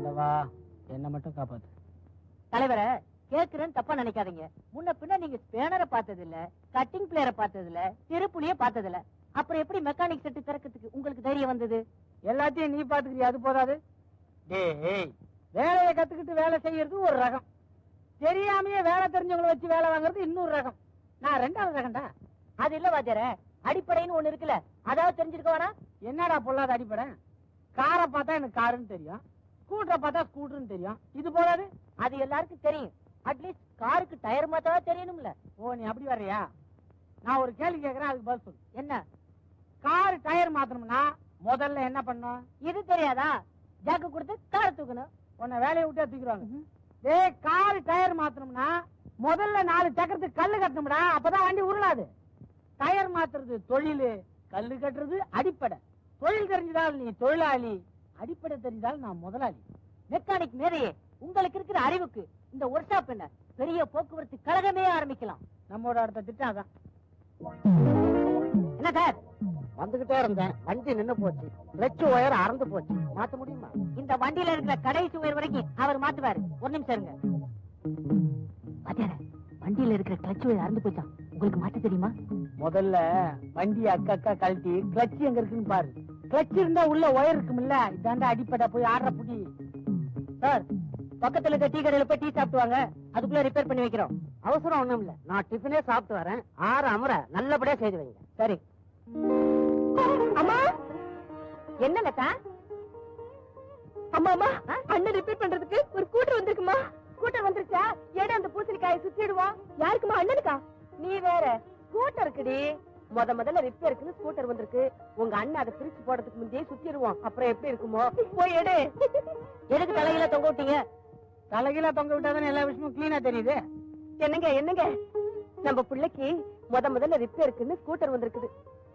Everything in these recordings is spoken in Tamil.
ஆண்டவா என்ன மட்டும் காப்பாத்து. தலைவரை கேக்குறேன்னு தப்பா நினைக்காதீங்க. முன்ன பின்ன நீங்க ஸ்பேனரை பார்த்தது இல்ல, கட்டிங் பிளேயரை பார்த்தது இல்ல, திருப்புலிய பார்த்தது இல்ல. அப்புறம் எப்படி மெக்கானிக் செட்டு திறக்கிறதுக்கு உங்களுக்கு தைரியம் வந்தது? எல்லாத்தையும் நீ பாத்துக்கிறியா? அது போதாது. டேய், வேலையை கத்துக்கிட்டு வேலை செய்யறது ஒரு ரகம், தெரியாமையே வேலை தெரிஞ்சவங்களை வச்சு வேலை வாங்குறது இன்னொரு ரகம். நான் ரெண்டாவது ரகம்டா. அது இல்ல வாத்தியார, அடிப்படைன்னு ஒண்ணு இருக்குல்ல, அதாவது தெரிஞ்சிருக்க வேணா. என்னடா பொல்லாத அடிப்படை? காரை பார்த்தா எனக்கு காருன்னு தெரியும், ஸ்கூட்டரை பார்த்தா ஸ்கூட்டர்னு தெரியும். இது போதாது? அது எல்லாருக்கும் தெரியும். அட்லீஸ்ட் காருக்கு டயர் மாத்தாவா தெரியணும்ல. ஓ, நீ அப்படி வர்றியா? நான் ஒரு கேள்வி கேட்கறேன், அதுக்கு பதில் சொல்லு. என்ன? கார் டயர் மாத்தணும்னா முதல்ல என்ன பண்ணும்? இது தெரியாதா? ஜாக்கு கொடுத்து காரை தூக்கணும். உன்னை வேலையை விட்டே தூக்கிடுவாங்க. டேய், கார் டயர் மாத்தணும்னா முதல்ல 4 சக்கரத்துக்கு கல்லு கட்டணும்டா, அப்பதான் வண்டி உருளாது. டயர் மாத்துறது தொழில், கல்லு கட்டுறது அடிப்படை. தொழில் தெரிஞ்சதால் நீ தொழிலாளி, அடிப்படை தெரிஞ்சால் நான் முதலாளி. மெக்கானிக் மேதையே, உங்களுக்கு இருக்கிற அறிவுக்கு இந்த ஒர்க் ஷாப் என்ன பெரிய போக்குவரத்து கழகமே ஆரம்பிக்கலாம். நம்மோட அடுத்த திட்டம் அதான். என்ன சார்? வந்துகிட்டே இருந்தேன், வண்டி நின்னு போச்சு, கிளட்ச் ஒயர் அறந்து போச்சு. மாத்த முடியுமா? இந்த வண்டியில இருக்கிற கடைசி உயர் வரைக்கும் அவர் மாத்துவாரு. ஒரு நிமிஷம் இருங்க. வண்டியில இருக்கிற கிளட்ச் ஒயர் அறந்து போச்சா? உங்களுக்கு மாத்த தெரியுமா? முதல்ல வண்டி அக்கா கழட்டி கிளட்ச் எங்க இருக்குன்னு பாரு. கிளட்ச் இருந்தா உள்ள ஒயர் இருக்கும்ல, இதாண்டா அடிப்படை. போய் ஆடுற புடி. சார், பக்கத்துல இருக்க டீ கடையில போய் டீ சாப்பிட்டு வாங்க, அதுக்குள்ள ரிப்பேர் பண்ணி வைக்கிறோம். அவசரம் ஒண்ணும் இல்ல, நான் டிஃபனே சாப்பிட்டு வரேன். ஆற அமர நல்லபடியா செய்து வைங்க. சரி. அம்மா, என்ன லதா? அம்மா அம்மா, அண்ணன் ரிப்பேர் பண்றதுக்கு ஒரு ஸ்கூட்டர் வந்திருக்குமா? ஸ்கூட்டர் வந்துருச்சா? ஏடா அந்த பூசணிக்காயை சுத்திடுவோம். யாருக்குமா? அண்ணனுக்கா? நீ வேற. ஸ்கூட்டருக்குடி. முதல்ல ரிப்பேருக்குன்னு ஸ்கூட்டர் வந்திருக்கு. உங்க அண்ணன் அதை பிரிச்சு போடுறதுக்கு முந்தையே சுத்திடுவோம். அப்புறம் எப்படி இருக்குமோ? போய் எடு. எதுக்கு தலையில தொங்க விட்டீங்க? தலைகீழ தொங்க விட்டாதானே எல்லா விஷயமும் கிளீனா தெரியுது. என்னங்க நம்ம பிள்ளைக்கு முதல்ல ரிப்பேருக்குன்னு ஸ்கூட்டர் வந்திருக்குது.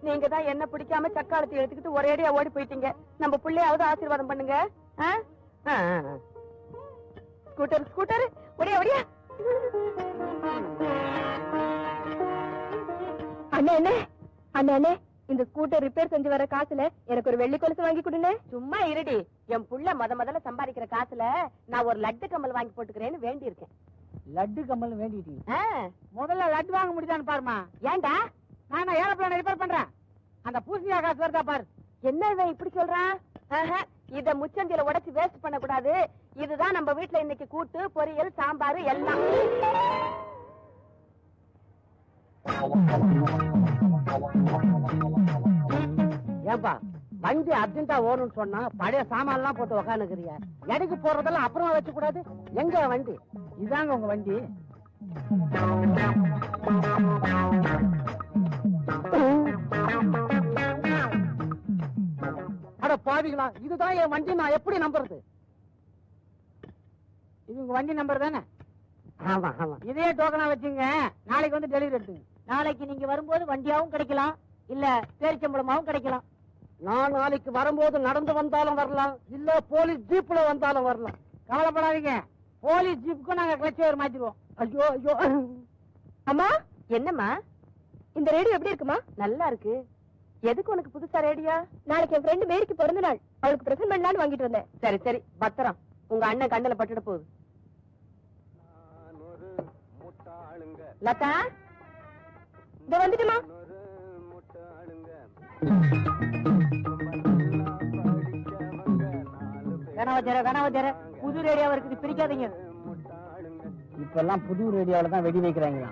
நீங்க தான் என்ன பிடிக்காம சக்காலத்தை எடுத்துக்கிட்டு ஒரேடியா ஓடி போயிட்டீங்க. நம்ம பிள்ளையாவது ஆசீர்வாதம் பண்ணுங்க. ஸ்கூட்டர் ஒடியா. அண்ணே, இந்த ஸ்கூட்டர் ரிப்பேர் செஞ்சு வர காசுல எனக்கு ஒரு வெள்ளி கொலுசு வாங்கி கொடுங்க. சும்மா இருடி. என் புள்ள முதல்ல சம்பாதிக்கிற காசுல நான் ஒரு லட்டு கம்மல் வாங்கி போட்டுக்கிறேன்னு வேண்டி இருக்கேன். லட்டு கம்மல் வேண்டிட்டீங்க? முதல்ல லட்டு வாங்க முடியுதான்னு பாருமா. ஏண்டா? நான் ஏரோப்ளேன் ரிப்பேர் பண்றேன். அந்த பூசணியா காசு வருதா பாரு. என்ன இவன் இப்படி சொல்றான்? இத முச்சந்தில உடைச்சு வேஸ்ட் பண்ண கூடாது. இதுதான் நம்ம வீட்டுல இன்னைக்கு கூட்டு, பொரியல், சாம்பார் எல்லாம். ஏன்பா வண்டி அர்ஜென்டா ஓடணும்னு சொன்னா பழைய சாமான் எல்லாம் போட்டு உக்காந்துக்கிறிய. எடைக்கு போறதெல்லாம் அப்புறமா வச்சு கூடாது. எங்க வண்டி? இதாங்க உங்க வண்டி. அட பாவிங்களா, இதுதான் என் வண்டி. நான் எப்படி நம்புறது? இது உங்க வண்டி நம்பர் தானே? ஆமா. இதே டோக்கனா வச்சுங்க, நாளைக்கு வந்து டெலிவரி எடுத்துங்க. நாளைக்கு நீங்க வரும்போது வண்டியாவும் கிடைக்கலாம், இல்ல பேரிச்சம்பளமாவும் கிடைக்கலாம். நான் நாளைக்கு வரும்போது நடந்து வந்தாலும் வரலாம், இல்ல போலீஸ் ஜீப்ல வந்தாலும் வரலாம். கவலைப்படாதீங்க, போலீஸ் ஜீப்புக்கும் நாங்க கிளட்ச் ஒயர் மாத்திடுவோம். ஐயோ. அம்மா, என்னம்மா இந்த ரேடியோ எப்படி இருக்குமா? நல்லா இருக்கு. எதுக்கு உனக்கு புதுசா ரேடியோ? நாளைக்கு என் ஃப்ரெண்டு மேரிக்கு பிறந்த நாள், அவளுக்கு பிரசன்ட் பண்ணலான்னு வாங்கிட்டு வந்தேன். சரி பத்திரம். உங்க அண்ணன் கண்ணுல பட்டுட போகுது. லதா, இத வந்துட்டுமா? கனவஜர புது ரேடியோ இருக்குது, பிரிக்காதீங்க. இப்ப எல்லாம் புது ரேடியோல தான் வெடி வைக்கிறாங்களா?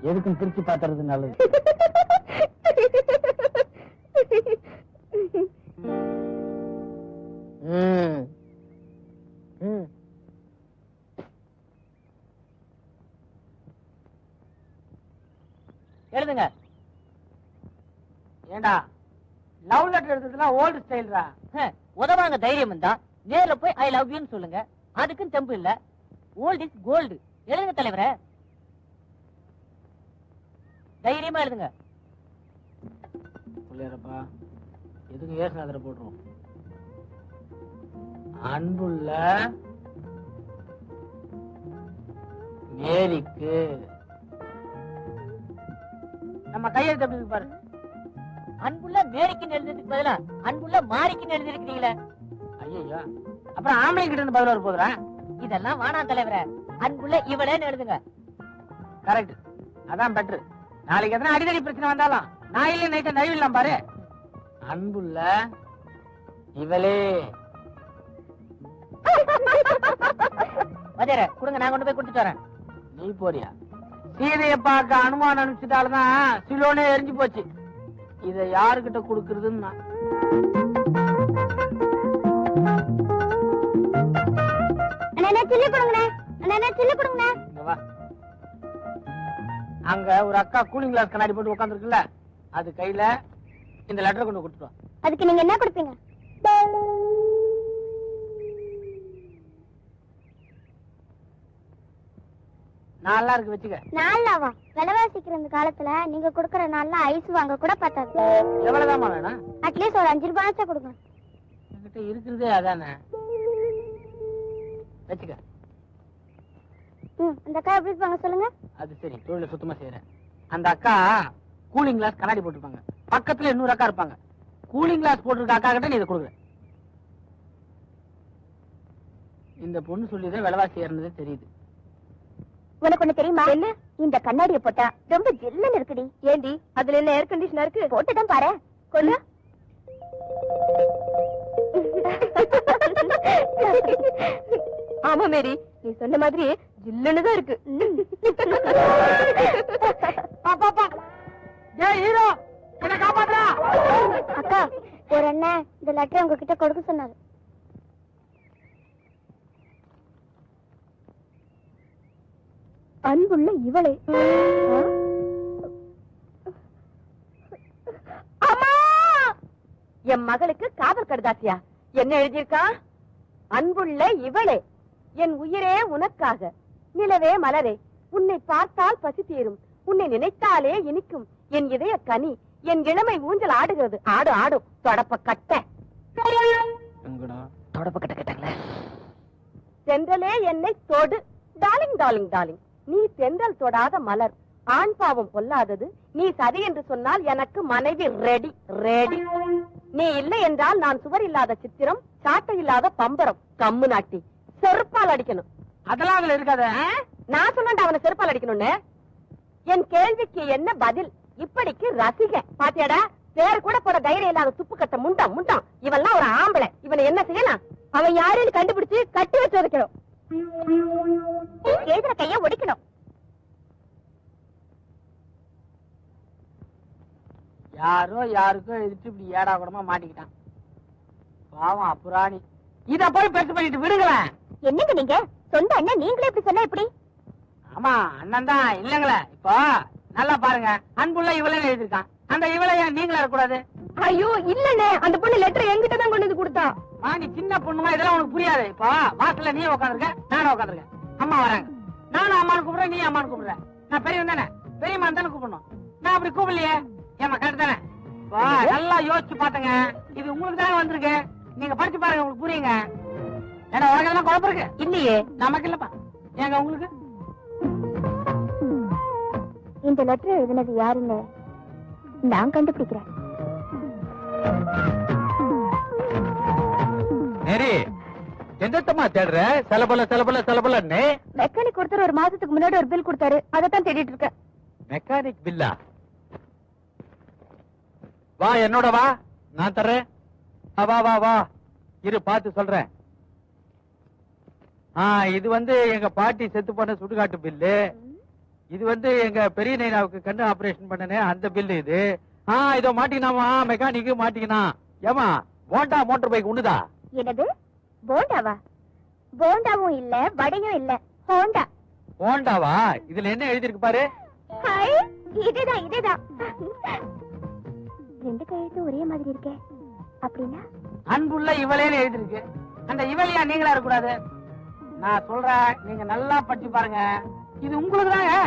எதுக்கும் பிரிச்சு பாத்துறது நல்லது. எழுதுங்க. ஏண்டா லவ் லெட்டர் எழுதுறதுலாம் ஓல்டு ஸ்டைல்ரா. உதவாங்க தைரியம் இருந்தா நேர்ல போய் ஐ லவ் யூன்னு சொல்லுங்க. அதுக்கும் தெம்பு இல்ல. Old is gold. எழுதுங்க தலைவரே, தைரியமா எழுதுங்க. புள்ளையரப்பா, எதுக்கு ஏசுனாதிர போடுறோம். அன்புள்ள மேரிக்கு. நம்ம கையெழுத்து எப்படி இருக்கு பாரு. அன்புள்ள மேரிக்குன்னு எழுதுறதுக்கு பதிலா அன்புள்ள மாரிக்குன்னு எழுதிருக்கீங்களே. ஐயோ, அப்புறம் ஆம்பளை கிட்ட இருந்து பதில் வர போதுரா? இதெல்லாம் வேணாம் தலைவரே, அன்புள்ள இவளேன்னு எழுதுங்க. கரெக்ட், அதான் பெட்ரு. நாளைக்கு எத்தனை அடிக்கடி பிரச்சனை வந்தாலும் நான் இல்ல நைட்ட நழுவிடலாம் பாரு. அன்புள்ள இவளே. வஜர கொடுங்க, நான் கொண்டு போய் கொடுத்துட்டு வரேன். நீ போறியா? சீதைய பார்க்க அனுமானம் அனுப்பிச்சதாலதான் சிலோனே எரிஞ்சு போச்சு. இத யாருகிட்ட குடுக்கறதுன்னு அங்க ஒரு அக்கா கூலிங் கிளாஸ் கண்ணாடி போட்டு உட்கார்ந்து இருக்குல்ல, அது கையில இந்த லெட்டர் கொண்டு கொடுத்துட்டோம். அதுக்கு நீங்க என்ன கொடுப்பீங்க? நல்லா இருக்கு, வச்சுக்க. நாலாவா? விலைவாசிக்கிற இந்த காலத்துல நீங்க குடுக்கற நாள்ல ஐஸ் வாங்க கூட பத்தாது. எவ்வளவுதாமா வேணும்? அட்லீஸ்ட் ஒரு 5 ரூபாயாச்சா கொடுங்க. என்கிட்ட இருக்கிறதே அதானே, வச்சுக்க. அந்த அக்கா எப்படி இருப்பாங்க சொல்லுங்க? அது சரி, தொழில சுத்தமா செய்யறேன். அந்த அக்கா கூலிங் கிளாஸ் கண்ணாடி போட்டுருப்பாங்க, பக்கத்துல இன்னொரு அக்கா இருப்பாங்க. கூலிங் கிளாஸ் போட்டிருக்க அக்கா கிட்ட நீ இதை கொடுக்குற. இந்த பொண்ணு சொல்லிதான் விலைவாசி ஏறினதே தெரியுது. உனக்கு ஒண்ணு தெரியுமா? என்ன? இந்த கண்ணாடியை போட்டா ரொம்ப ஜில்லுன்னு இருக்குடி. ஏண்டி, அதுல என்ன ஏர் கண்டிஷனர் இருக்கு? போட்டுதான் பாரு. கொள்ளு. ஆமா மேரி, நீ சொன்ன மாதிரி ஜில்லுன்னு தான் இருக்கு. அக்கா, ஒரு அண்ணன் இந்த லெட்டர் உங்ககிட்ட கொடுக்க சொன்னாரு. அன்புள்ள இவளே. அம்மா, என் மகளுக்கு காதல் கடுதாசியா? என்ன எழுதியிருக்கா? அன்புள்ள இவளே, என் உயிரே உனக்காக, நிலவே மலரே, உன்னை பார்த்தால் பசி தீரும், உன்னை நினைத்தாலே இனிக்கும் என் இதய கனி, என் இளமை ஊஞ்சல் ஆடுகிறது. ஆடு ஆடும் தொடப்ப கட்ட. தொடப்ப கட்ட கேட்டாங்களே. சென்றலே என்னை தொடு டார்லிங் டார்லிங் டார்லிங், நீ தென்றல் தொடாத மலர், ஆண் பாவம் பொல்லாதது, நீ சரி என்று சொன்னால் எனக்கு மனைவி ரெடி ரெடி. நீ இல்லை என்றால் நான் சுவர் இல்லாத சித்திரம், சாட்டை இல்லாத பம்பரம், கம்மு நாட்டி செருப்பால் அடிக்கணும். அதெல்லாம் அதுல இருக்காத. நான் சொன்னேன் அவனை செருப்பால் அடிக்கணும்னு. என் கேள்விக்கு என்ன பதில்? இப்படிக்கு ரசிக பாத்தியாடா, பேர் கூட போட தைரியம் இல்லாத துப்பு கட்ட முண்டம் முண்டம். இவெல்லாம் ஒரு ஆம்பளை, இவனை என்ன செய்யலாம்? அவன் யாருன்னு கண்டுபிடிச்சு கட்டி வச்சு வைக்கணும். எழுதுற கைய ஒடிக்கணும். யாரோ யாருக்கோ எழுதிட்டு இப்படி ஏடா கூடமா மாட்டிக்கிட்டான். பாவம் அப்புராணி. இத போய் பெருசு பண்ணிட்டு விடுங்களேன். என்னங்க நீங்க? சொந்த அண்ணன் நீங்களே இப்படி சொன்னா எப்படி? ஆமா, அண்ணன் தான் இல்லங்களே. இப்போ நல்லா பாருங்க, அன்புள்ள இவளே எழுதிருக்கான். அந்த இவளை ஏன் நீங்களா இருக்கக்கூடாது? ஐயோ இல்லண்ணே, அந்த பொண்ணு லெட்டர் என்கிட்ட தான் கொண்டு வந்து கொடுத்தா. நீ சின்ன பொண்ணுமா, இதெல்லாம் உனக்கு புரியாது. இப்போ வாசல்ல நீ உட்காந்துருக்க, நானும் உட்காந்துருக்கேன். அம்மா வராங்க, நானும் அம்மானு கூப்பிடுறேன், நீ அம்மானு கூப்பிடுற. நான் பெரியவன் தானே, பெரியம்மா தானே கூப்பிடணும். நான் அப்படி கூப்பிடலையே. ஏமா கரெக்ட் தானே? நல்லா யோசிச்சு பாத்துங்க, இது உங்களுக்கு தானே வந்திருக்கு. நீங்க படிச்சு பாருங்க, உங்களுக்கு புரியுங்க. ஏன்னா உனக்கு எல்லாம் குழப்பம் இருக்கு இல்லையே? நமக்கு இல்லப்பா. ஏங்க உங்களுக்கு? இந்த லெட்டர் எழுதினது யாருன்னு நான் கண்டுபிடிக்கிறேன். எந்தமா தேடுற? செலபலன்னு மெக்கானிக் ஒருத்தர் ஒரு மாசத்துக்கு முன்னாடி ஒரு பில் கொடுத்தாரு, அதைத்தான் தேடிட்டு இருக்கேன். மெக்கானிக் பில்லா? வா என்னோட வா, நான் தர்றேன். வா வா வா, இரு பார்த்து சொல்றேன். இது எங்க பாட்டி செத்து போன சுடுகாட்டு பில்லு. இது எங்க பெரிய நைனாவுக்கு கண்ணு ஆபரேஷன் பண்ணனே அந்த பில்லு இது. இதோ மாட்டிக்கினாமா, மெக்கானிக்கு மாட்டிக்கினா. ஏமா போண்டா மோட்டார் பைக் ஒண்ணுதா? என்னது போண்டாவா? போண்டாவும் இல்ல, வடையும் இல்ல, ஹோண்டா. போண்டாவா? இதுல என்ன எழுதிருக்கு பாரு. இதேதான் இதேதான். ரெண்டு கையெழுத்து ஒரே மாதிரி இருக்கே. அப்படின்னா அன்புள்ள இவளேன்னு எழுதிருக்கு. அந்த இவளையா நீங்களா இருக்கக்கூடாது? நான் சொல்றேன், நீங்க நல்லா படிச்சு பாருங்க, இது உங்களுக்கு தாங்க.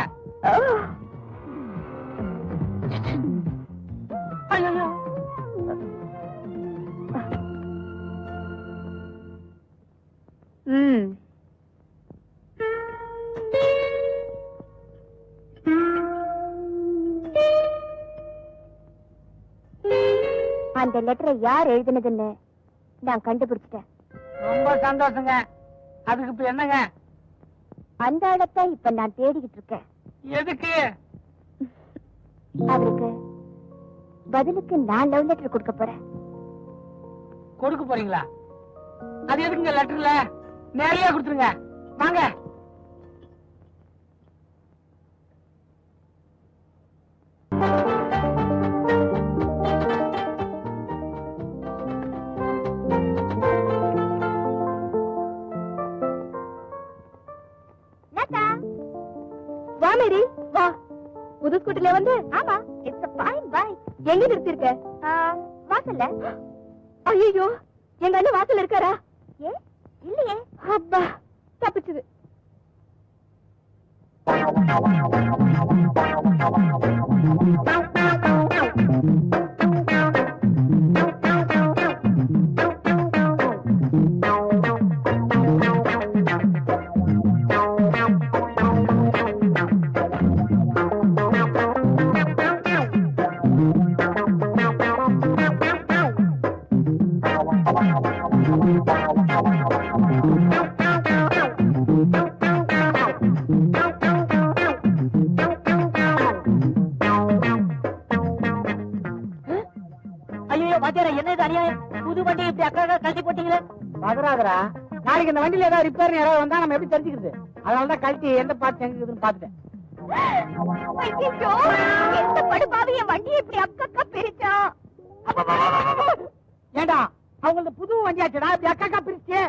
அந்த லெட்டரை யார் எழுதினதுன்னு நான் கண்டுபிடிச்சிட்டேன். ரொம்ப சந்தோஷங்க. அதுக்கு இப்ப என்னங்க? அந்த ஆளத்தான் இப்ப நான் தேடிக்கிட்டு இருக்கேன். எதுக்கு? அவருக்கு பதிலுக்கு நான் லவ் லெட்டர் கொடுக்க போறேன். கொடுக்க போறீங்களா? அது எதுக்குங்க லெட்டர்ல? நேரடியா கொடுத்துருங்க. வாங்க. வா மேரி, வா. புது ஸ்கூட்டில வந்து? ஆமா, இட்ஸ் a fine bike. எங்க நிறுத்திருக்க? வாசல்ல. ஐயோ, எங்க அண்ணன் வாசல்ல இருக்காரா? ஏ இல்லையே. அப்பா, தப்பிச்சுது. புது வண்டி இப்படி அக்கா கழட்டி போட்டீங்களே. மதுராதரா, நாளைக்கு இந்த வண்டியில ஏதாவது ரிப்பேர் யாராவது வந்தா நம்ம எப்படி தெரிஞ்சுக்கிறது? அதனாலதான் கழட்டி எந்த பார்த்து எங்க இருக்குதுன்னு பாத்துட்டேன். எந்த படுபாவி என் வண்டியை இப்படி அக்கா பிரிச்சா? ஏண்டா அவங்க புது வண்டியாச்சுடா, இப்படி அக்கா பிரிச்சு.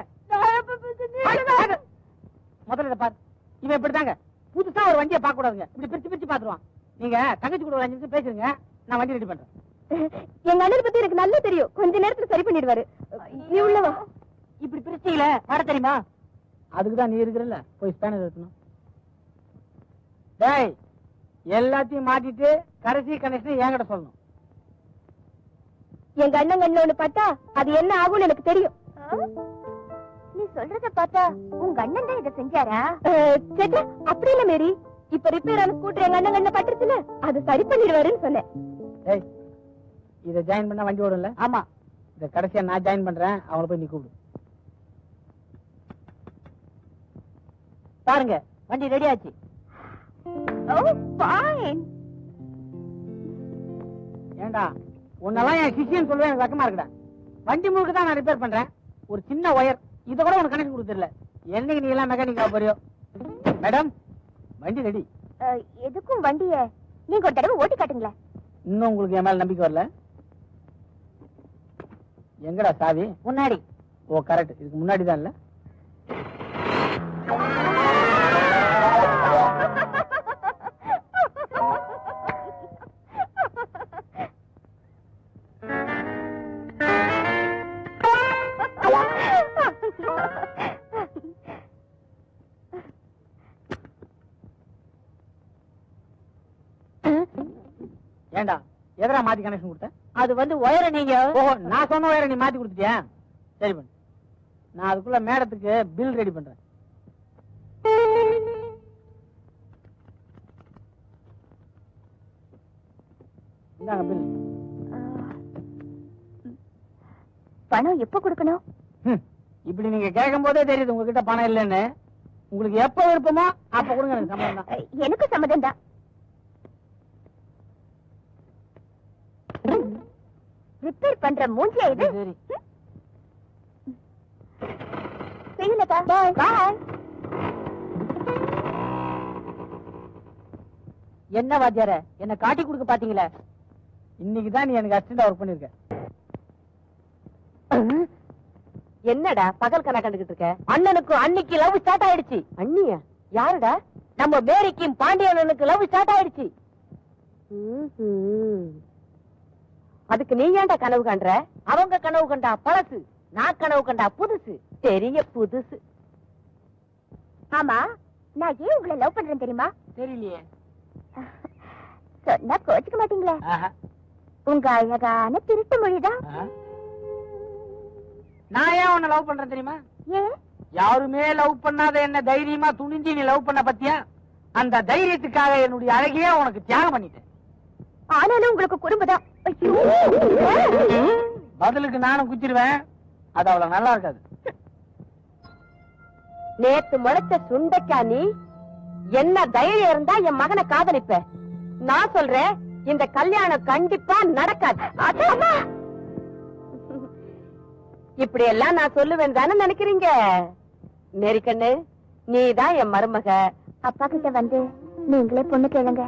முதல்ல இதை பாரு, இவன் இப்படிதாங்க புதுசா ஒரு வண்டியை பார்க்க கூடாதுங்க. இப்படி பிரிச்சு பிரிச்சு பாத்துருவான். நீங்க தங்கச்சி கூட ஒரு 5 நிமிஷம் பேசுங்க, நான் வண்டி ரெடி பண்றேன். எங்க அண்ணனை பத்தி எனக்கு நல்லா தெரியும். கொஞ்ச நேரத்துல சரி பண்ணிடுவாரு. நீ உள்ளவா. இப்படி பிரிச்சீங்களே பாட தெரியுமா? அதுக்குதான் நீ இருக்கிறல்ல, போய் ஸ்பேனர் எடுக்கணும். டேய், எல்லாத்தையும் மாட்டிட்டு கடைசி கனெக்ஷன் என்கிட்ட சொல்லணும். எங்க அண்ணன் கண்ணுல ஒண்ணு பார்த்தா அது என்ன ஆகும்னு எனக்கு தெரியும். நீ சொல்றத பார்த்தா உங்க அண்ணன் தான் இதை செஞ்சாரா? சேட்டா, அப்படி இல்ல மேரி. இப்ப ரிப்பேர் ஆன ஸ்கூட்டர் எங்க அண்ணன் கண்ண பட்டுச்சுல, அது சரி பண்ணிடுவாருன்னு சொன்னேன். டேய், இதை ஜாயின் பண்ணா வண்டி ஓடும்ல? ஆமா, இதை கடைசியா நான் ஜாயின் பண்றேன். அவங்கள போய் நீ கூப்பிடு. பாருங்க, வண்டி ரெடி ஆச்சு. ஏண்டா, உன்னெல்லாம் என் சிஷியன் சொல்லுவேன், எனக்கு வெக்கமா இருக்குடா. வண்டி முழுக்க தான் நான் ரிப்பேர் பண்றேன். ஒரு சின்ன ஒயர், இதை கூட உனக்கு கனெக்ட் கொடுத்துடல. என்னைக்கு நீ எல்லாம் மெக்கானிக்கா போறியோ? மேடம், வண்டி ரெடி. எதுக்கும் வண்டிய நீங்க ஒரு தடவை ஓட்டி காட்டுங்களேன். இன்னும் உங்களுக்கு என் மேல நம்பிக்கை வரல? எங்கடா சாவி? முன்னாடி. ஓ கரெக்ட், இதுக்கு முன்னாடி தான் இல்ல? ஏண்டா, எதரா மாத்தி கனெக்ஷன் கொடுத்த? அது வந்து ஒயரை நீங்க நான் சொன்ன ஒயரை நீ மாத்தி கொடுத்துட்டியா? சரி பண்ணு, நான் அதுக்குள்ள மேடத்துக்கு பில் ரெடி பண்றேன். இந்தாங்க பில். பணம் எப்ப கொடுக்கணும்? இப்படி நீங்க கேட்கும் போதே தெரியுது உங்ககிட்ட பணம் இல்லைன்னு. உங்களுக்கு எப்ப விருப்பமோ அப்ப கொடுங்க, எனக்கு சம்மதம் தான். எனக்கு சம்மதம் தான். ரிப்பேர் பண்ற மூஞ்சியா இது? சரி. செய்யலப்பா. பாய் பாய். என்ன வாத்தியார, என்ன காட்டி கொடுக்க பாத்தீங்களா? இன்னைக்குதான் நீ எனக்கு அசிஸ்டன்ட் ஒர்க் பண்ணிருக்க. என்னடா பகல் கணக்கு கண்டுகிட்டு இருக்க? அண்ணனுக்கு அன்னைக்கு லவ் ஸ்டார்ட் ஆயிடுச்சு. அண்ணியா? யாருடா? நம்ம மேரிக்கும் பாண்டியனுக்கு லவ் ஸ்டார்ட் ஆயிடுச்சு. அதுக்கு நீ ஏன்டா கனவு கண்ற? அவங்க கனவு கண்டா பழசு, நான் கனவு கண்டா புதுசு. தெரிய புதுசு. ஆமா, நான் ஏன் உங்களை லவ் பண்றேன் தெரியுமா? தெரியலையே. சொன்னா கோச்சுக்க மாட்டீங்களே. உங்க அழகான திருட்டு மொழிதான். நான் ஏன் உன்னை லவ் பண்றேன் தெரியுமா? ஏன்? யாருமே லவ் பண்ணாத என்ன தைரியமா துணிஞ்சு நீ லவ் பண்ண பத்தியா? அந்த தைரியத்துக்காக என்னுடைய அழகையே உனக்கு தியாகம் பண்ணிட்டேன். ஆனாலும் உங்களுக்கு குறும்புதான். பதிலுக்கு நானும் குச்சிருவேன், அது அவ்வளவு நல்லா இருக்காது. நேத்து முளைச்ச சுண்டைக்கா நீ என்ன தைரியம் இருந்தா என் மகனை காதலிப்ப? நான் சொல்றேன், இந்த கல்யாணம் கண்டிப்பா நடக்காது. இப்படி எல்லாம் நான் சொல்லுவேன் தானே நினைக்கிறீங்க? மேரிக்கண்ணு, நீதான் என் மருமக. அப்பா கிட்ட வந்து நீங்களே பொண்ணு கேளுங்க.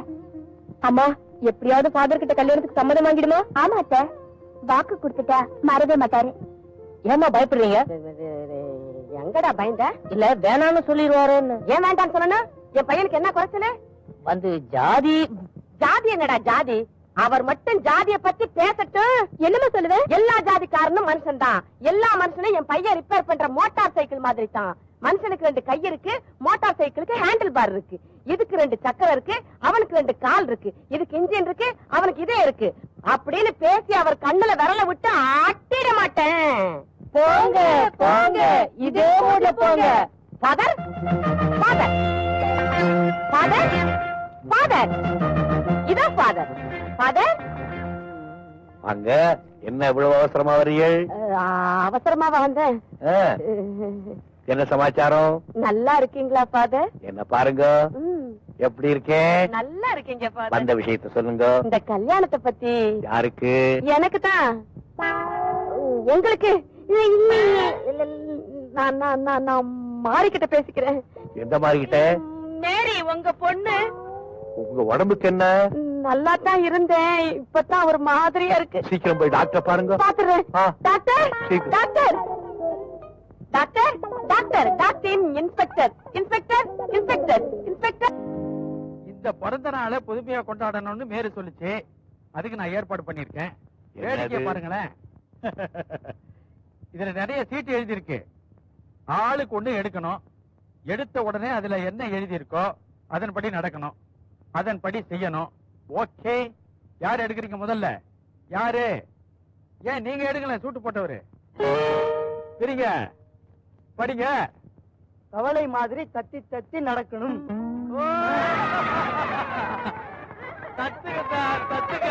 அம்மா, எப்படியாவது ஃபாதர் கிட்ட கல்யாணத்துக்கு சம்மதம் வாங்கிடுமா? ஆமா அத்தை, வாக்கு கொடுத்துட்டா மறவே மாட்டாரு. ஏமா பயப்படுறீங்க? எங்கடா பயந்த? இல்ல வேணான்னு சொல்லிடுவாரோன்னு. ஏன் வேண்டான்னு சொன்னா? என் பையனுக்கு என்ன குறைச்சல? வந்து ஜாதி ஜாதி என்னடா ஜாதி? அவர் மட்டும் ஜாதிய பத்தி பேசட்டும். என்னமா சொல்லுது? எல்லா ஜாதிக்காரனும் மனுஷன் தான். எல்லா மனுஷனும் என் பையன் ரிப்பேர் பண்ற மோட்டார் சைக்கிள் மாதிரி தான். மனுஷனுக்கு 2 கை இருக்கு, மோட்டார் சைக்கிளுக்கு ஹேண்டில் பார் இருக்கு. இதுக்கு 2 சக்கரம் இருக்கு, அவனுக்கு 2 கால் இருக்கு. இதுக்கு இன்ஜின் இருக்கு, அவனுக்கு இதே இருக்கு. அப்படின்னு பேசி அவர் கண்ணுல விரல விட்டு ஆட்டிட மாட்டேன். போங்க போங்க, இதே மூட்ல போங்க. ஃபாதர் ஃபாதர் ஃபாதர் ஃபாதர், இதோ ஃபாதர். ஃபாதர், அங்க என்ன இவ்வளவு அவசரமா வரீர்கள்? அவசரமாவா வந்தேன்? என்ன சமாச்சாரம்? நல்லா இருக்கீங்களா ஃபாதர்? என்ன பாருங்க, எப்படி இருக்கேன்? நல்லா இருக்கீங்க ஃபாதர். வந்த விஷயத்த சொல்லுங்க. இந்த கல்யாணத்தை பத்தி. யாருக்கு? எனக்கு தான். உங்களுக்கு? நான் மாறிக்கிட்ட பேசிக்கிறேன். எந்த மாறிக்கிட்ட? மேரி, உங்க பொண்ணு. உங்க உடம்புக்கு என்ன? நல்லா தான் இருந்தேன், இப்பதான் ஒரு மாதிரியா இருக்கு. சீக்கிரம் போய் டாக்டர் பாருங்க. பாத்துறேன். டாக்டர் சீக்கிரம். Doctor doctor doctor doctor inspector inspector inspector inspector. இந்த பிறந்த நாளை புதுமையா கொண்டாடணும்னு மேரி சொல்லுச்சு. அதுக்கு நான் ஏற்பாடு பண்ணிருக்கேன். வேடிக்கை பாருங்களேன். இதுல நிறைய சீட்டு எழுதி இருக்கு. ஆளுக்கு ஒண்ணு எடுக்கணும். எடுத்த உடனே அதுல என்ன எழுதி இருக்கோ அதன்படி நடக்கணும், அதன்படி செய்யணும். ஓகே, யார் எடுக்கிறீங்க முதல்ல? யாரு? ஏன் நீங்க எடுக்கல? சூட்டு போட்டவரு சரிங்க, படிங்க. கவலை மாதிரி தத்தி தத்தி நடக்கணும். தட்டுங்க சார், தட்டுங்க.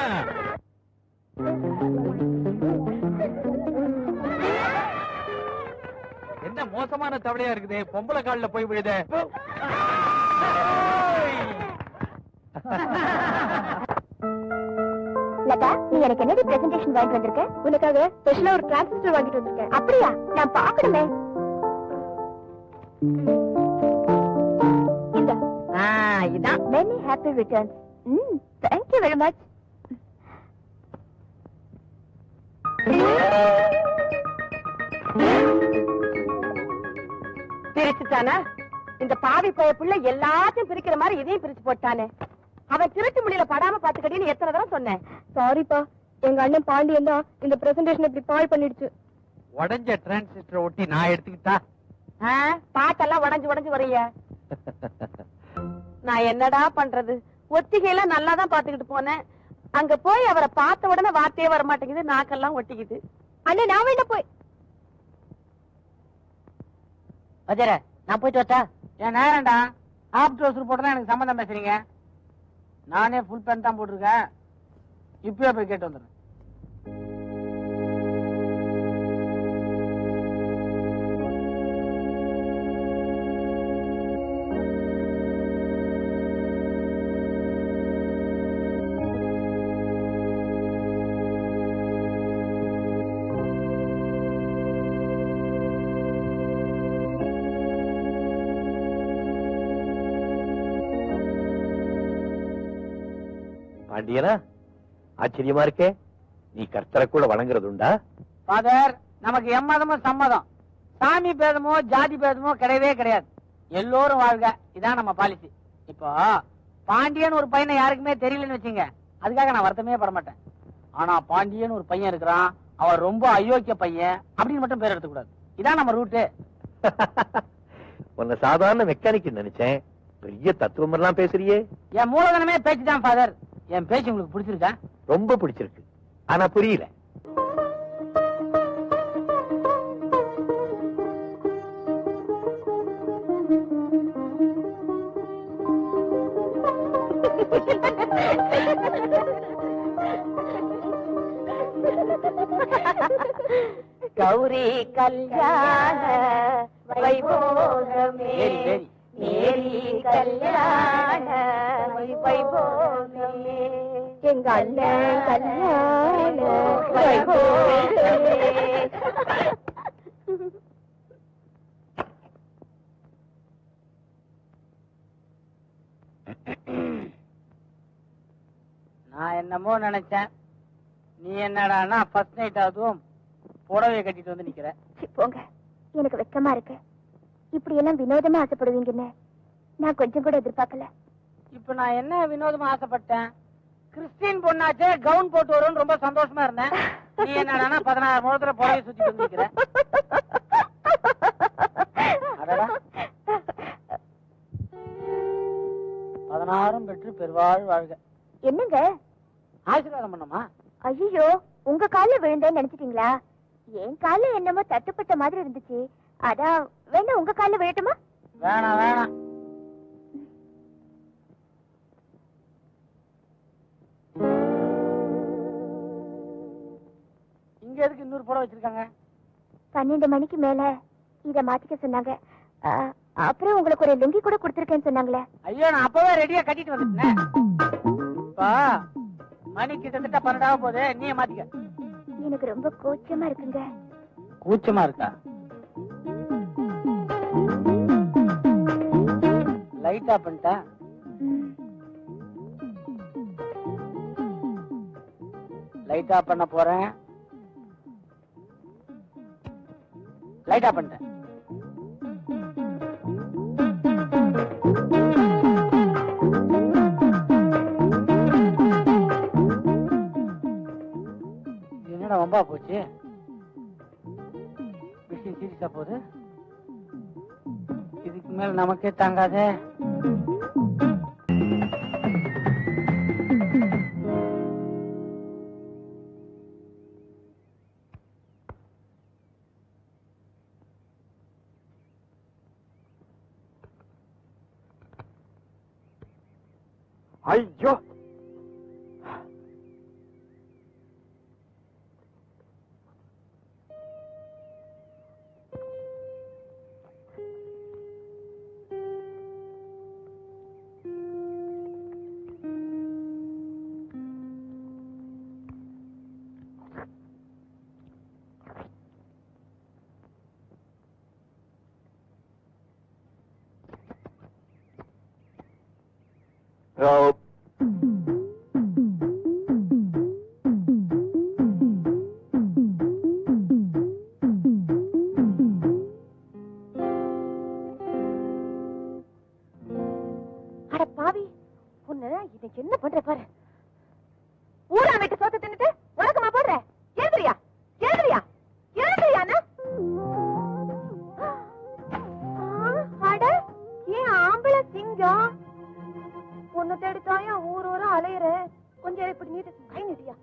என்ன மோசமான தவளையா இருக்குது, பொம்பளை காலில் போய் விழுது. லதா, நீ எனக்கு என்னடி பிரசன்டேஷன் வாங்கிட்டு வந்திருக்க? உனக்காக ஸ்பெஷலா ஒரு டிரான்சிஸ்டர் வாங்கிட்டு வந்திருக்கேன். அப்படியா? நான் பாக்கணுமே. இதான். Many happy returns. Thank you very much. பிரிச்சுட்டானா? இந்த பாவி புள்ள எல்லாத்தையும் பிரிக்கிற மாதிரி இதையும் பிரிச்சு போட்டானே. அவன் திருட்டு முடியல படாம பாத்துக்கடின்னு எத்தனை தடவை சொன்னேன். சாரிப்பா, எங்க அண்ணன் பாண்டியன் தான் இந்த பிரசன்டேஷன் இப்படி பாய் பண்ணிடுச்சு. உடஞ்ச டிரான்சிஸ்டர் ஒட்டி நான் எடுத்துக்கிட்டா பாட்டெல்லாம் உடஞ்சு உடஞ்சு வரைய. நான் என்னடா பண்றது? ஒத்திகையில நல்லா தான் பாத்துக்கிட்டு போனேன். அங்க போய் அவரை பார்த்த உடனே வார்த்தையே வர மாட்டேங்குது, நாக்கெல்லாம் ஒட்டிக்குது. அண்ணே, நான் வேண்ட போய் வஜர, நான் போயிட்டு வச்சா? என் நேரம்டா. ஆப் ட்ரௌசர் போட்டு தான் எனக்கு சம்மந்தம் பேசுறீங்க. நானே ஃபுல் பேண்ட் தான் போட்டிருக்கேன். இப்பயே போய் கேட்டு வந்துடுறேன். பாண்டியனா, ஆச்சரியமா இருக்கே. நீ கர்த்தரை கூட வணங்குறது உண்டா? ஃபாதர், நமக்கு எம்மதமும் சம்மதம். சாமி பேதமோ ஜாதி பேதமோ கிடையவே கிடையாது. எல்லோரும் வாழ்க, இதான் நம்ம பாலிசி. இப்போ பாண்டியன் ஒரு பையனை யாருக்குமே தெரியலன்னு வச்சுங்க, அதுக்காக நான் வருத்தமே பட மாட்டேன். ஆனா பாண்டியன் ஒரு பையன் இருக்கிறான், அவன் ரொம்ப அயோக்கிய பையன் அப்படின்னு மட்டும் பேர் எடுத்துக்கூடாது. இதான் நம்ம ரூட்டு. உன்னை சாதாரண மெக்கானிக் நினைச்சேன். பெரிய தத்துவம் எல்லாம் பேசுறியே. என் மூலதனமே பேச்சு தான் ஃபாதர். என் பேச்சு உங்களுக்கு பிடிச்சிருக்கா? ரொம்ப பிடிச்சிருக்கு, ஆனா புரியல. கௌரி கல்யாண வைபோகமே சரி சரி மேரி கல்யாண வைபோகமே எங்க அண்ணன் கல்யாண வைபோகமே. நான் என்னமோ நினைச்சேன், நீ என்னடான்னா ஃபர்ஸ்ட் நைட் அதுவும் புடவைய கட்டிட்டு வந்து நிக்கிற. போங்க, எனக்கு வெக்கமா இருக்கு. இப்படி எல்லாம் வினோதமா ஆசைப்படுவீங்கன்னு நான் கொஞ்சம் கூட எதிர்பார்க்கல. இப்ப நான் என்ன வினோதமா ஆசைப்பட்டேன்? கிறிஸ்டின் பொண்ணாச்சே கவுன் போட்டு வரும்னு ரொம்ப சந்தோஷமா இருந்தேன். நீ என்னடான்னா 16 முழத்துல புடவைய சுத்திட்டு வந்து நிக்கிற. அடடா, 16 பெற்று பெருவாழ் வாழ்க. என்னங்க ஆசீர்வாதம் பண்ணமா? ஐயோ, உங்க கால்ல விழுந்தேன்னு நினைச்சிட்டீங்களா? என் கால்ல என்னமோ தட்டுப்பட்ட மாதிரி இருந்துச்சு. அதான் வேணா உங்க கால்ல விழட்டுமா? வேணாம் வேணாம். இங்க எதுக்கு இன்னொரு புடவை வச்சிருக்காங்க? 12 மணிக்கு மேல இத மாத்திக்க சொன்னாங்க. அப்புறம் உங்களுக்கு ஒரு லுங்கி கூட கொடுத்திருக்கேன்னு சொன்னாங்களே. ஐயோ, நான் அப்பவே ரெடியா கட்டிட்டு வந்துட்டேன். இப்ப மணி கிட்டத்தட்ட 12 போகுது, நீயே மாத்திக்க. எனக்கு ரொம்ப கூச்சமா இருக்குங்க. கூச்சமா இருக்கா? லைட்டா பண்ணிட்டா? லைட்டா பண்ண போறேன். லைட்டா பண்ணிட்டேன். என்னடா வம்பா போச்சு? விஷயம் சீரியஸா போகுது. இதுக்கு மேல நமக்கே தாங்காதே. ஐயோ, அட பாவி, உன்னை இதை என்ன பண்ற பாரு. ஊரா வீட்டு சோத்த தின்னுட்டு உனக்குமா போடுற? எழுதுறியா எழுதுறியா எழுதுறியானா? அட, ஏன் ஆம்பளை சிங்கம் உன்னை தேடித்தாயா ஊர் ஊரா அலையிற. கொஞ்சம் இப்படி நீட்டு கை நீட்டியா?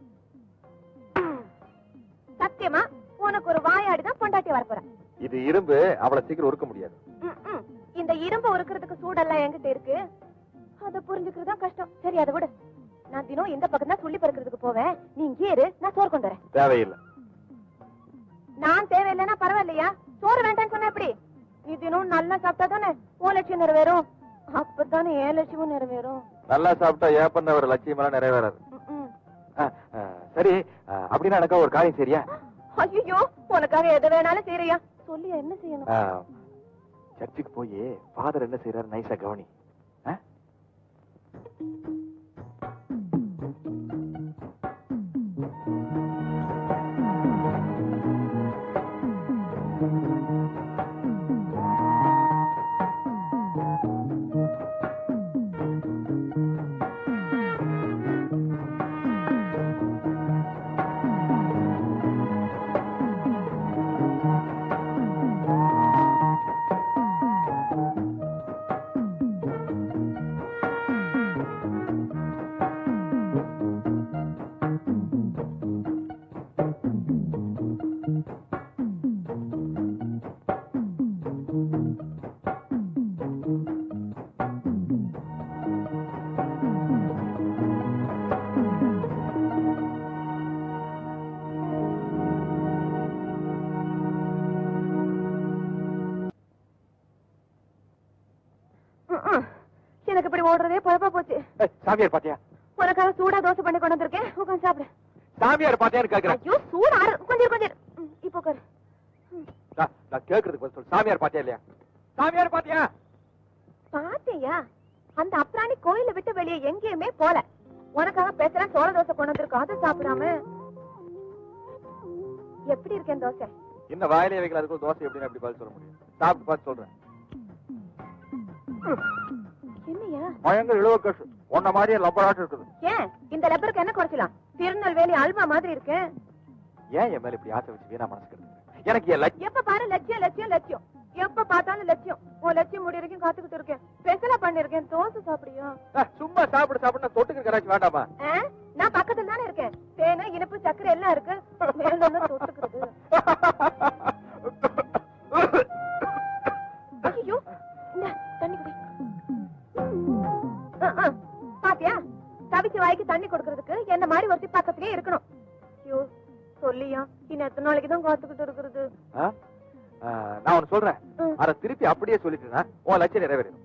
சத்தியமா உனக்கு ஒரு வாயாடிதான் பொண்டாட்டி வரப்போறேன். இது இரும்பு, அவளை சீக்கிரம் உருக்க முடியாது. இந்த இரும்பு உருக்கிறதுக்கு சூடெல்லாம் என்கிட்ட இருக்கு. அத புரிஞ்சுக்கிறதா கஷ்டம். சரி, அதை விடு. நான் தினம் இந்த பக்கம் தான் சுள்ளி பறக்கிறதுக்கு போவேன். நீ இங்கே இரு, நான் சோறு கொண்டு வரேன். தேவையில்லை. நான் தேவையில்லைன்னா பரவாயில்லையா? சோறு வேண்டான்னு சொன்ன எப்படி? நீ தினம் நல்லா சாப்பிட்டா தானே உன் லட்சியம் நிறைவேறும். அப்பதானே என் லட்சியமும் நிறைவேறும். நல்லா சாப்பிட்டா ஏன் பண்ண ஒரு லட்சியம் எல்லாம் நிறைவேறாது. சரி, அப்படின்னா எனக்கா ஒரு காரியம் சரியா? ஐயோ, உனக்காக எதை வேணாலும் செய்யறியா? சொல்லி என்ன செய்யணும்? சர்ச்சுக்கு போய் ஃபாதர் என்ன செய்யறாரு நைஸா கவனி. மாதிரி ஓடுறதே பழப்பா போச்சு. சாமியார் பாத்தியா? உனக்காக சூடா தோசை பண்ணி கொண்டு வந்திருக்கேன், உட்காந்து சாப்பிடு. சாமியார் பாத்தியான்னு கேக்குறேன். ஐயோ சூடா கொஞ்சம் கொஞ்சம் இப்போ உட்காரு. நான் கேக்குறதுக்கு பதில் சொல்லு. சாமியார் பாத்தியா இல்லையா? சாமியார் பாத்தியா? பாத்தியா? அந்த அப்ராணி கோயில விட்டு வெளியே எங்கேயுமே போல. உனக்காக பேசுறேன், சோள தோசை கொண்டு வந்திருக்கோம், அதை சாப்பிடாம. எப்படி இருக்கேன் தோசை? இன்னும் வாயிலே வைக்கல, அதுக்கு தோசை எப்படின்னு அப்படி பதில் சொல்ல முடியும்? சாப்பிட்டு பார்த்து சொல்றேன். என்னையா பயங்கர இழுவக்கசு, உன்ன மாதிரியே லப்பராட்டு இருக்குது. ஏன் இந்த லப்பருக்கு என்ன குறைச்சலாம்? திருநெல்வேலி அல்வா மாதிரி இருக்கேன். ஏன் என் மேல இப்படி ஆசை வச்சு வீணா மனசுக்கு? எனக்கு என் லட்சியம். எப்ப பாரு லட்சியம் லட்சியம் லட்சியம், எப்ப பார்த்தாலும் லட்சியம். உன் லட்சியம் முடி வரைக்கும் காத்துக்கிட்டு இருக்கேன். ஸ்பெஷலா பண்ணிருக்கேன், தோசை சாப்பிடியா? சும்மா சாப்பிடு சாப்பிடு, தொட்டுக்கு கராச்சி வேண்டாமா? நான் பக்கத்துல தானே இருக்கேன். தேனு இனிப்பு சக்கரை எல்லாம் இருக்கு, மேல தொட்டுக்கிறது. ஐயோ தண்ணி குடி. பாத்தியா, தவிச்ச வாய்க்கு தண்ணி கொடுக்கறதுக்கு என்ன மாதிரி ஒருத்தி பக்கத்துலயே இருக்கணும். ஐயோ சொல்லியா, இன்னும் எத்தனை நாளைக்கு தான் காத்துக்கிட்டு இருக்கிறது? நான் ஒண்ணு சொல்றேன், அத திருப்பி அப்படியே சொல்லிட்டேன்னா உன் லட்சியம் நிறைவேறும்.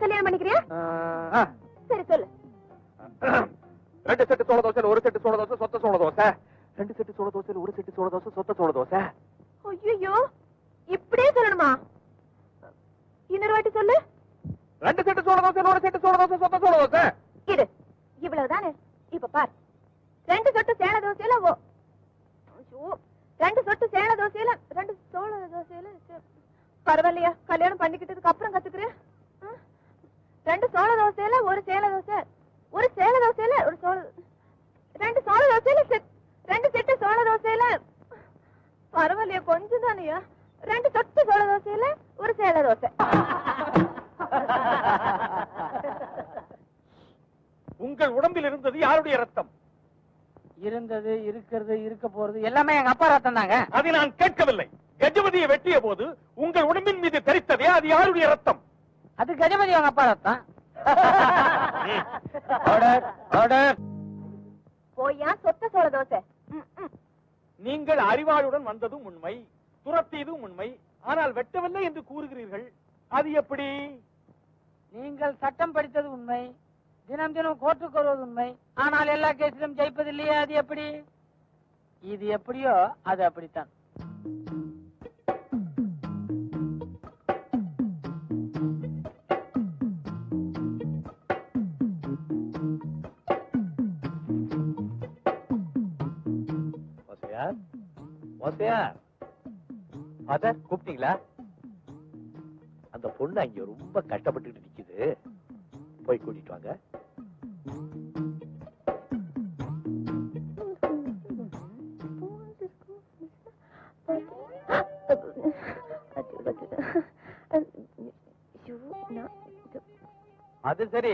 கல்யாணம் பண்ணிக்கிறியா? சரி சொல்லு. 2 செட்டு சோள தோசை, 1 செட்டு சோள தோசை, சொத்த சோள தோசை. 2 செட்டு சோள தோசை, 1 செட்டு சோள தோசை, சொத்த சோள தோசை. ஐயோ இப்படியே சொல்லணுமா? இன்னொரு வாட்டி சொல்லு. 2 செட்டு சோள தோசை, 1 செட்டு சோள தோசை, சொத்த சோள தோசை. இது இவ்வளவுதானே? இப்ப பார், 2 சொட்டு சேல தோசையில 2 சொட்டு சேல தோசையில 2 சோள தோசையில. பரவாயில்லையா, கல்யாணம் பண்ணிக்கிட்டதுக்கு அப்புறம் கத்துக்கிறேன். 2 சோள தோசையில 1 சேல தோசை, 1 சேல தோசையில 1 சோள, 2 சோள தோசையில 2 செட்டு சோள தோசையில. பரவாயில்லையா, கொஞ்சம் தானையா? 2 சொட்டு சோள தோசையில 1 சேல தோசை. உங்கள் உடம்பில் இருந்தது யாருடைய ரத்தம்? இருந்தது, இருக்கிறது, இருக்க போறது எல்லாமே எங்க அப்பா ரத்தம் தாங்க. அதை நான் கேட்கவில்லை. கஜபதியை வெட்டிய போது உங்கள் உடம்பின் மீது தெரித்ததே, அது யாருடைய ரத்தம்? அது கஜபதி அவங்க அப்பா ரத்தம். Order order. போயா சொத்த சோள தோசை. நீங்கள் அறிவாளுடன் வந்ததும் உண்மை, துரத்தியதும் உண்மை. ஆனால் வெட்டவில்லை என்று கூறுகிறீர்கள், அது எப்படி? நீங்கள் சட்டம் படித்தது உண்மை, தினம் தினம் கோர்ட்டுக்கு வருவது உண்மை. ஆனால் எல்லா கேஸிலும் ஜெயிப்பது இல்லையே, அது எப்படி? இது எப்படியோ அது அப்படித்தான். கூப்பிட்டீங்களா? அந்த பொண்ணு அங்க ரொம்ப கஷ்டப்பட்டு நிக்குது, போய் கூட்டிட்டு வாங்க. அது சரி,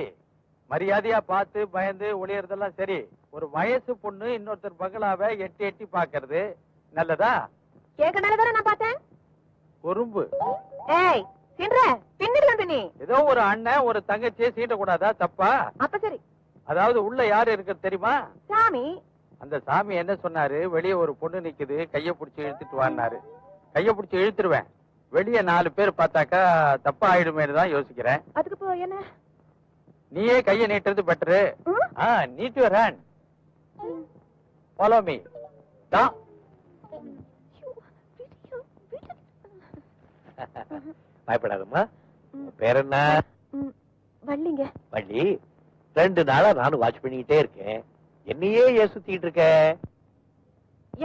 மரியாதையா பார்த்து பயந்து ஒளியறதெல்லாம் சரி. ஒரு வயசு பொண்ணு இன்னொருத்தர் பங்களாவை எட்டி எட்டி பாக்குறது நல்லதா? கேட்க நல்லதானே நான் பார்த்தேன். குறும்பு. ஏய் சின்ற பின்னிடு வந்து நீ. ஏதோ ஒரு அண்ணன் ஒரு தங்கச்சியை சீண்ட கூடாதா? தப்பா? அப்ப சரி. அதாவது உள்ள யாரு இருக்கு தெரியுமா? சாமி. அந்த சாமி என்ன சொன்னாரு? வெளியே ஒரு பொண்ணு நிக்குது, கைய புடிச்சு இழுத்துட்டு வான்னாரு. கைய புடிச்சு இழுத்துருவேன், வெளியே 4 பேர் பார்த்தாக்கா தப்பா ஆயிடுமேனு தான் யோசிக்கிறேன். அதுக்கு போ என்ன? நீயே கைய நீட்டுறது better. Need your hand. Follow me. டா. பயப்படாதம்மா. பேர் என்ன? வள்ளிங்க. வள்ளி, 2 நாளா நானும் வாட்ச் பண்ணிக்கிட்டே இருக்கேன். என்னையே ஏன் சுத்திட்டு இருக்க?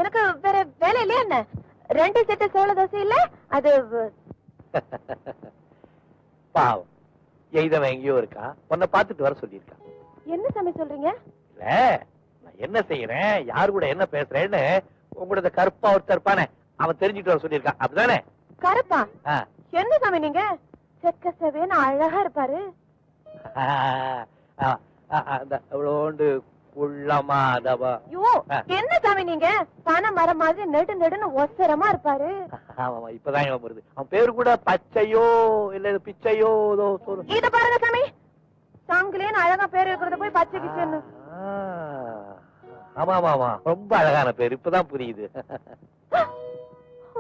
எனக்கு வேற வேலை இல்லையா என்ன? 2 செட்டு சோள தோசை இல்ல அது. பாவம், எய்தவன் எங்கேயோ இருக்கான், உன்னை பாத்துட்டு வர சொல்லியிருக்கான். என்ன சாமி சொல்றீங்க? இல்ல, நான் என்ன செய்யறேன், யாரு கூட என்ன பேசுறேன்னு உங்களோட கருப்பா ஒருத்தர் இருப்பானே, அவன் தெரிஞ்சுட்டு வர சொல்லியிருக்கான். அப்படிதானே? கருப்பா? என்ன சாமி நீங்க? செக்க செவேன்னு அழகா இருப்பாரு. குள்ளமா அதவா. என்ன சாமி நீங்க? பனை மரம் மாதிரி நெடு நெடுன்னு ஒசரமா இருப்பாரு. ஆமா, இப்பதான் வருது. அவன் பேரு கூட பச்சையோ இல்ல பிச்சையோ இத பாருங்க சாமி, சங்கிலேன்னு அழகா பேர் இருக்கிறத போய் பச்சை கிச்சன்னு. ஆமா ஆமா ஆமா, ரொம்ப அழகான பேர், இப்பதான் புரியுது.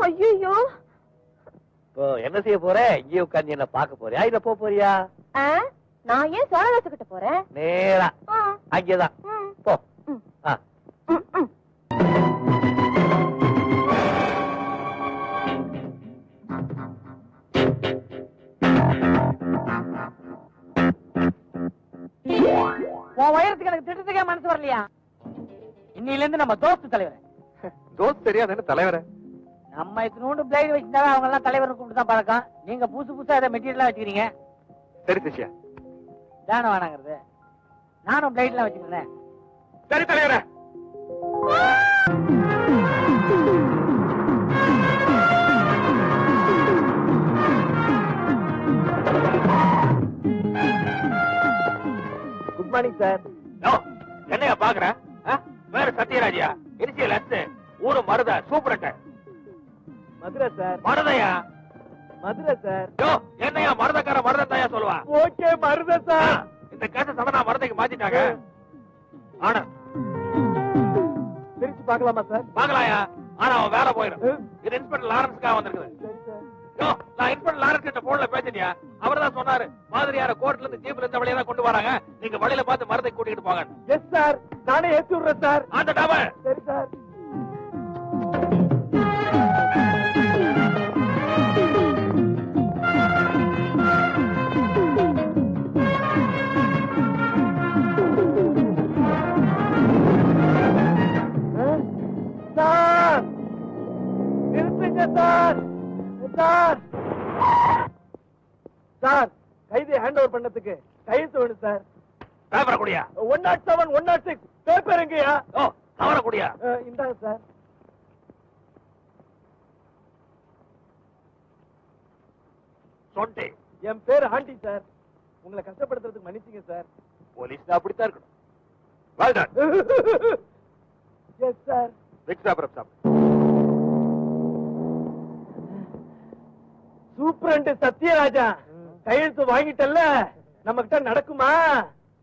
ஐயோ, என்ன செய்ய போற? இங்கே உட்கார்ந்து என்ன பாக்க போறியா இல்ல போறியா? நான் ஏன் சோழதாசு கிட்ட போறேன்? நேரா அங்கேதான் போ. உன் உயரத்துக்கு எனக்கு திட்டத்துக்கே மனசு வரலையா? இன்னில இருந்து நம்ம தோஸ்து தலைவர். தோஸ்து தெரியாதுன்னு தலைவரை. நம்ம இத்தனோண்டு பிளேடு வச்சிருந்தாவே அவங்க எல்லாம் தலைவர் கூப்பிட்டு தான் பழக்கம். நீங்க புதுசா இதை மெட்டீரியலா வச்சுக்கிறீங்க. சரி சிஷ்யா. தானே வேணாங்கிறது. நானும் பிளேட்லாம் வச்சுக்கிறேன். சரி தலைவரே. Good morning sir. என்னையா பாக்குற? வேற சத்யராஜியா? Initial S. ஊரு மருத சூப்பரட்ட. மதுரை சார். மருதையா? மதுரை சார். என்னையா மருதக்கார மருதத்தாயா சொல்லுவா? ஓகே மருத சார். இந்த கேச சடனா மருதைக்கு மாத்திட்டாங்க. ஆனா பிரிச்சு பார்க்கலாமா சார்? பாக்கலாயா? ஆனா அவன் வேலை போயிடும். இது இன்ஸ்பெக்டர் லாரன்ஸ்க்காக வந்திருக்குது. நான் இன்ஸ்பெக்டர் லாரன்ஸ் கிட்ட போன்ல பேசிட்டியா? அவர் தான் சொன்னாரு மாதிரியான கோர்ட்ல இருந்து ஜீப்ல இருந்த வழியா தான் கொண்டு வராங்க. நீங்க வழியில பார்த்து மருதை கூட்டிட்டு போங்க. Yes sir. நானே ஏத்தி விடுறேன் சார். அந்த டாபர். சரி சார். சார் நிறுத்துங்க சார். சார் சார் கைதி ஹேண்ட் ஓவர் பண்ணதுக்கு கையெழுத்து வேணும் சார். பேப்பர் குடியா? 107 106 பேப்பர் எங்கயா? கவர குடியா? இந்தாங்க சார். சொண்டே. என் பேர் ஆண்டி சார். உங்களை கஷ்டப்படுத்துறதுக்கு மன்னிச்சுங்க சார். போலீஸ் அப்படித்தான் இருக்கணும். Well done. Yes sir. Next paper சாப். சூப்பரண்ட் சத்யராஜா கையெழுத்து வாங்கிட்டல்ல, நம்ம கிட்ட நடக்குமா?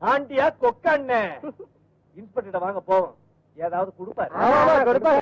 ஆண்டியா கொக்கான்னு இன்ஸ்பெக்டர் வாங்க போவோம். ஏதாவது கொடுப்பாரு.